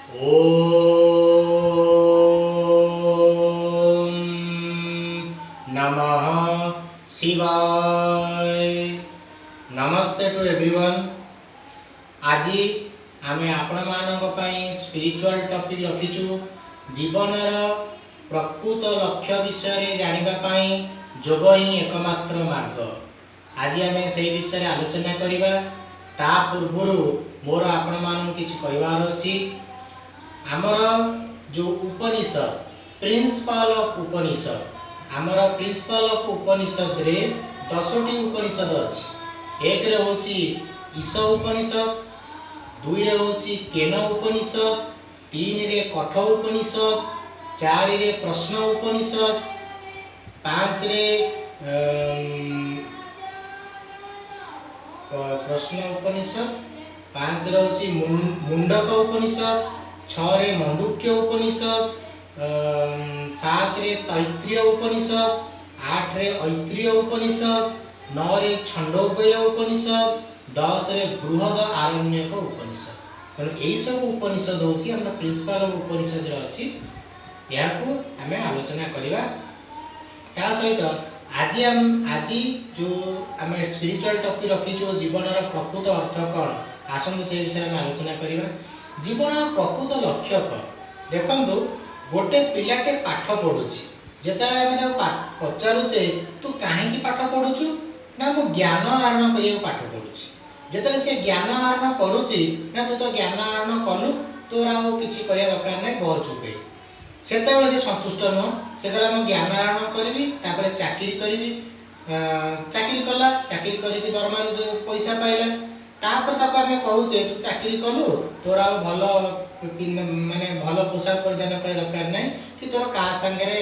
ओम नमः शिवाय। नमस्ते टू एवरीवन। आज आमे आपण मानक पई स्पिरिचुअल टॉपिक रखिछु। जीवनर प्रकृत लक्ष्य विषय जानिबा पई योग ही एकमात्र मार्ग। आज आमे सेही विषय आलोचना करिबा। ता पूर्वरु मोर आपण मानक किछ कहबार अछि। आमर जो उपनिषद प्रिंसिपल ऑफ उपनिषद आमर प्रिंसिपल ऑफ उपनिषद रे 10टी उपनिषद अछि। एक रे होची ईश उपनिषद, 2 रे होची केन उपनिषद, 3 रे कठ उपनिषद, 4 रे प्रश्न उपनिषद, 5 रे प्रश्न उपनिषद, 5 रे होची मुंडक उपनिषद, 6 रे मांडुक्य उपनिषद, 7 रे तैत्तिरीय उपनिषद, 8 रे ऐत्तिरीय उपनिषद, 9 रे छंदोग्य उपनिषद, 10 रे बृहद आरण्यक उपनिषद। तेणु यही सब उपनिषद होची हमर प्रिंसिपल उपनिषद रे अछि। याकू हमें आलोचना करिबा। ता सहित आज जो हमें स्पिरिचुअल टॉपिक रखी जो जीवनर प्रकृत अर्थ कौन आसंतु से विषय में आलोचना करिबा। जीवन प्रकृत लक्ष्य कौन देखु। गोटे पिलाटे पाठ पढ़ुची जिते आम पचारूचे तू कहीं पाठ पढ़ुचु ना मु ज्ञान आहरण करिया पाठ पढ़ुची। जिते से ज्ञान आहरण करुची ना तू तो ज्ञान आहरण कलु तोर आ किछि करिया दरकार नै बह चुपे सेतेबेले से संतुष्ट नुह। से कहला मु ज्ञान आहरण करी तापरे चाकरी करी। चाकरी कला चाकरी करी दरमा पैसा पाइला तापर ताको आमे कहूचे तू चाकरी कलु तोर आ भल माने भल पोशाक परिधान करे दरकार नै कि तोर का संगे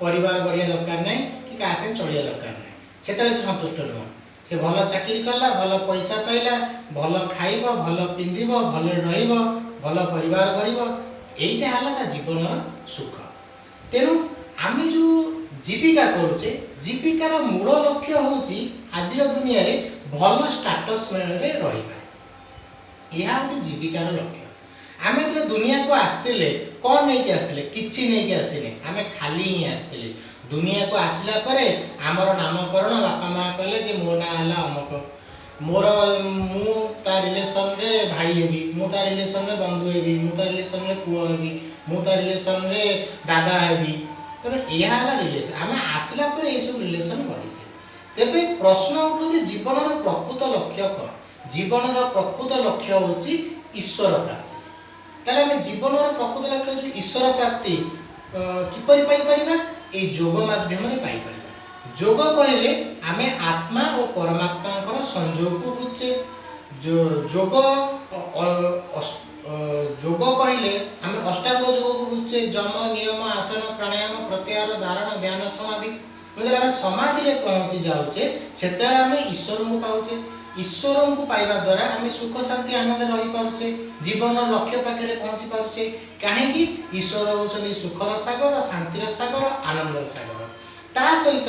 परिवार बढ़िया दरकार नै कि का संगे चलिया दरकार नै। सेतेबेले से संतुष्ट नुह। से भल चाकरी कला भल पैसा पाइला भल खाइबो भल पिंधिबो भल रहिबो भल परिवार गढ़िबो एइटा हला ता जीवनर सुख। तेणु आमे जो जीविका करुचे जीविकार मूल लक्ष्य होची आज दुनिया रे भल स्टेटस रे रहिबा। यह होची जीविकार लक्ष्य। आमे जे दुनिया को आस्तिले कोन नै के आस्तिले किछि नै के आसिले आमे खाली ही आस्तिले। दुनिया को आसिला परे हमर नामकरण बापा मां कहले जे मो ना हला अमक मोर मु ता रिलेशन रे भाई हेबी मु ता रिलेशन रे बंधु हेबी मु ता रिलेशन रे पुओ हेबी मु ता रिलेशन रे दादा हेबी। तबे एहा हला रिलेशन आमे आसिला परे ए सब रिलेशन करिছে। तेबे प्रश्न उठो जे जीवनर प्रकृत लक्ष्य कोन। जीवनर प्रकृत लक्ष्य होची ईश्वर प्राप्ति। ताले आमे जीवनर प्रकृत लक्ष्य जो ईश्वर प्राप्ति किपरि पाई परिबा ए योग माध्यम रे पाई परिबा। योग कहले आमे आत्मा और परमात्मा संयोग को बुझे। जो योग योग कहले आमे अष्टांग योग को बुझे जम नियम आसन प्राणायाम प्रत्याहार धारण ध्यान समाधि। मतलब आमे समाधि रे पहुंची जाउचे सेतेला आमे ईश्वर को पाउचे। ईश्वर को पाइबा द्वारा आमे सुख शांति आनंद रही पाउचे जीवन लक्ष्य पाखे पहुंची पाउचे। काहे कि ईश्वर होचनी सुखर सागर शांतिर सागर आनंदर सागर। ता सहित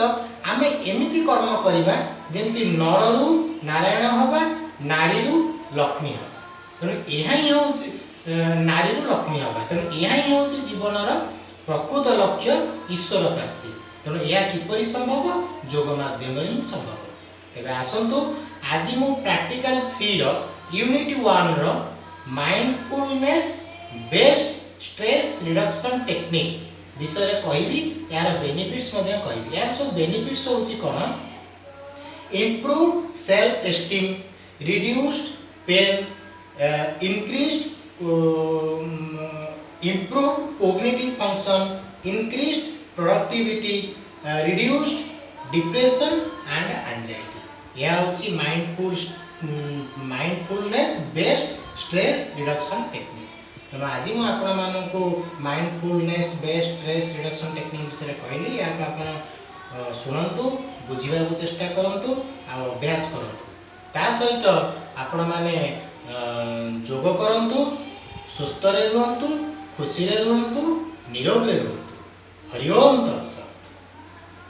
आमे एमिति कर्म करिबा जेंति नररु नारायण हबा नारीरु लक्ष्मी हबा। तेणु एहा ही होची नारीरु लक्ष्मी हबा। तेणु एहा ही होची जीवनर प्रकृत लक्ष्य ईश्वर प्राप्ति। तेणु यह किपरि संभव योग माध्यम रे संभव। तेबे आसंतु आज मु प्रैक्टिकल 3 रो यूनिट 1 रो mindfulness based stress reduction technique विषय कहबी। यार बेनिफिट्स मध्ये कहबी। यार सब बेनिफिट्स होची कोन improve self esteem reduced pain increased improve cognitive function increased productivity reduced depression and anxiety. यह होची mindfulness based stress reduction technique. तो आज मु आपण मानकु mindfulness based stress reduction technique विषय कहली। या आपण सुनंतु बुझिबा को चेष्टा करंतु आ अभ्यास करंतु। ता सहित आपण माने योग करंतु सुस्थ रे रहंतु खुशी रे रहंतु निरोग रे रहंतु। हरि ओम।